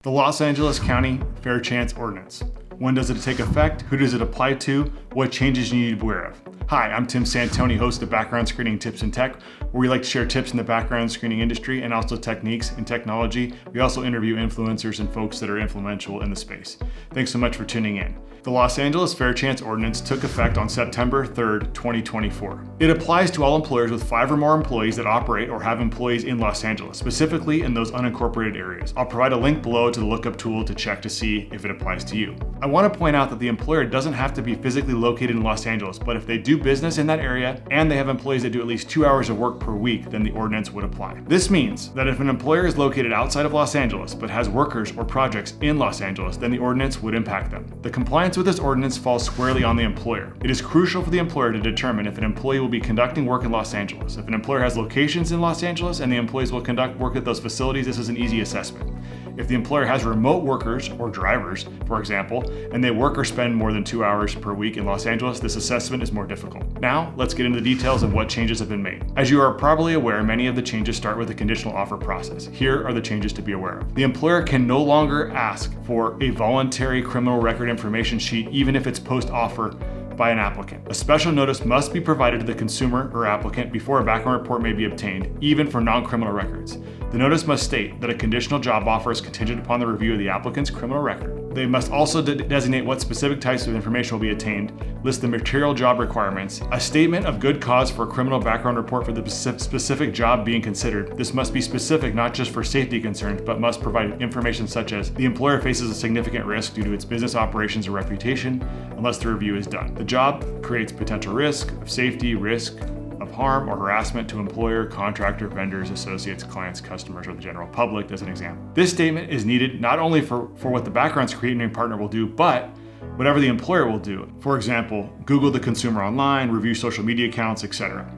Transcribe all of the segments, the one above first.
The Los Angeles County Fair Chance Ordinance. When does it take effect? Who does it apply to? What changes you need to be aware of? Hi, I'm Tim Santoni, host of Background Screening Tips in Tech, where we like to share tips in the background screening industry and also techniques in technology. We also interview influencers and folks that are influential in the space. Thanks so much for tuning in. The Los Angeles Fair Chance Ordinance took effect on September 3rd, 2024. It applies to all employers with 5 or more employees that operate or have employees in Los Angeles, specifically in those unincorporated areas. I'll provide a link below to the lookup tool to check to see if it applies to you. I want to point out that the employer doesn't have to be physically located in Los Angeles, but if they do business in that area and they have employees that do at least 2 hours of work per week, then the ordinance would apply. This means that if an employer is located outside of Los Angeles but has workers or projects in Los Angeles, then the ordinance would impact them. The compliance with this ordinance falls squarely on the employer. It is crucial for the employer to determine if an employee will be conducting work in Los Angeles. If an employer has locations in Los Angeles and the employees will conduct work at those facilities, this is an easy assessment. If the employer has remote workers or drivers, for example, and they work or spend more than 2 hours per week in Los Angeles, this assessment is more difficult. Now, let's get into the details of what changes have been made. As you are probably aware, many of the changes start with the conditional offer process. Here are the changes to be aware of. The employer can no longer ask for a voluntary criminal record information sheet, even if it's post-offer by an applicant. A special notice must be provided to the consumer or applicant before a background report may be obtained, even for non-criminal records. The notice must state that a conditional job offer is contingent upon the review of the applicant's criminal record. They must also designate what specific types of information will be obtained, list the material job requirements, a statement of good cause for a criminal background report for the specific job being considered. This must be specific not just for safety concerns, but must provide information such as the employer faces a significant risk due to its business operations or reputation unless the review is done. The job creates potential risk of safety, risk of harm or harassment to employer, contractor, vendors, associates, clients, customers, or the general public, as an example. This statement is needed not only for what the background screening partner will do, but whatever the employer will do. For example, Google the consumer online, review social media accounts, etc.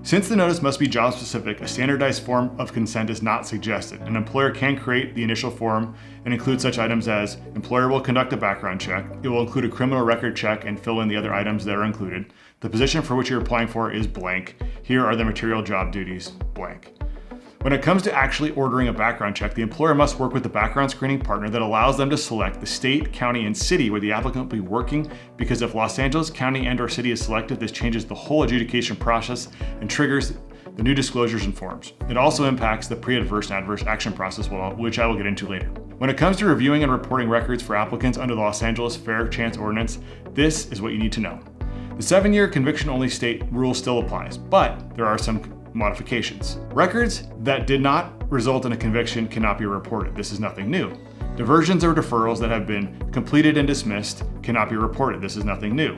Since the notice must be job specific, a standardized form of consent is not suggested. An employer can create the initial form and include such items as employer will conduct a background check, it will include a criminal record check and fill in the other items that are included. The position for which you're applying for is blank. Here are the material job duties, blank. When it comes to actually ordering a background check, the employer must work with the background screening partner that allows them to select the state, county, and city where the applicant will be working, because if Los Angeles County and/or city is selected, this changes the whole adjudication process and triggers the new disclosures and forms. It also impacts the pre-adverse and adverse action process, which I will get into later. When it comes to reviewing and reporting records for applicants under the Los Angeles Fair Chance Ordinance, this is what you need to know. The 7-year conviction-only state rule still applies, but there are some modifications. Records that did not result in a conviction cannot be reported. This is nothing new. Diversions or deferrals that have been completed and dismissed cannot be reported. This is nothing new.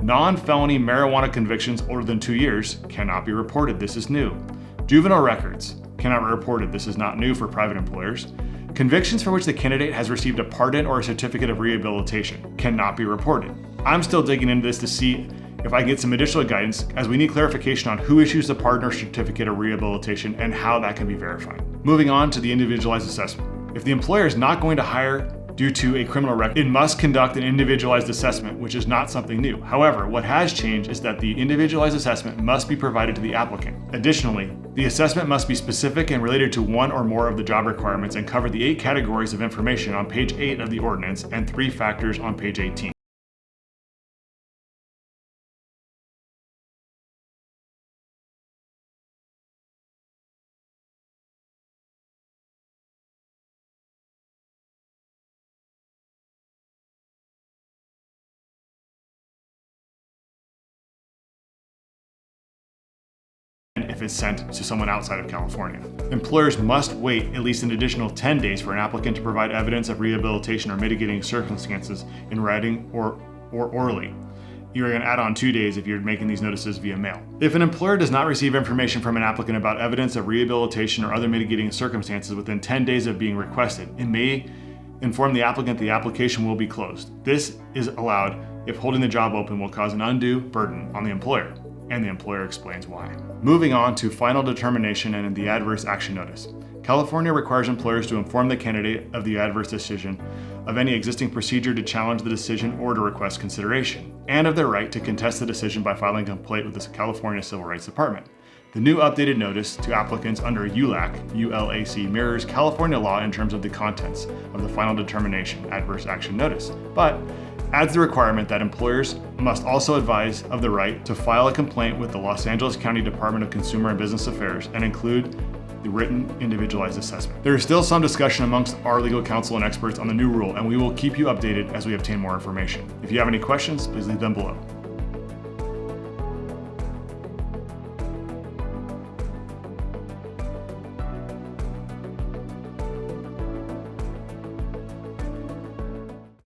Non-felony marijuana convictions older than 2 years cannot be reported. This is new. Juvenile records cannot be reported. This is not new for private employers. Convictions for which the candidate has received a pardon or a certificate of rehabilitation cannot be reported. I'm still digging into this to see if I can get some additional guidance, as we need clarification on who issues the pardon or certificate of rehabilitation and how that can be verified. Moving on to the individualized assessment. If the employer is not going to hire due to a criminal record, it must conduct an individualized assessment, which is not something new. However, what has changed is that the individualized assessment must be provided to the applicant. Additionally, the assessment must be specific and related to one or more of the job requirements and cover the 8 categories of information on page 8 of the ordinance and 3 factors on page 18. If it's sent to someone outside of California. Employers must wait at least an additional 10 days for an applicant to provide evidence of rehabilitation or mitigating circumstances in writing or orally. You're going to add on 2 days if you're making these notices via mail. If an employer does not receive information from an applicant about evidence of rehabilitation or other mitigating circumstances within 10 days of being requested, it may inform the applicant the application will be closed. This is allowed if holding the job open will cause an undue burden on the employer, and the employer explains why. Moving on to final determination and the adverse action notice. California requires employers to inform the candidate of the adverse decision, of any existing procedure to challenge the decision or to request consideration, and of their right to contest the decision by filing a complaint with the California Civil Rights Department. The new updated notice to applicants under ULAC mirrors California law in terms of the contents of the final determination adverse action notice, but adds the requirement that employers must also advise of the right to file a complaint with the Los Angeles County Department of Consumer and Business Affairs and include the written individualized assessment. There is still some discussion amongst our legal counsel and experts on the new rule, and we will keep you updated as we obtain more information. If you have any questions, please leave them below.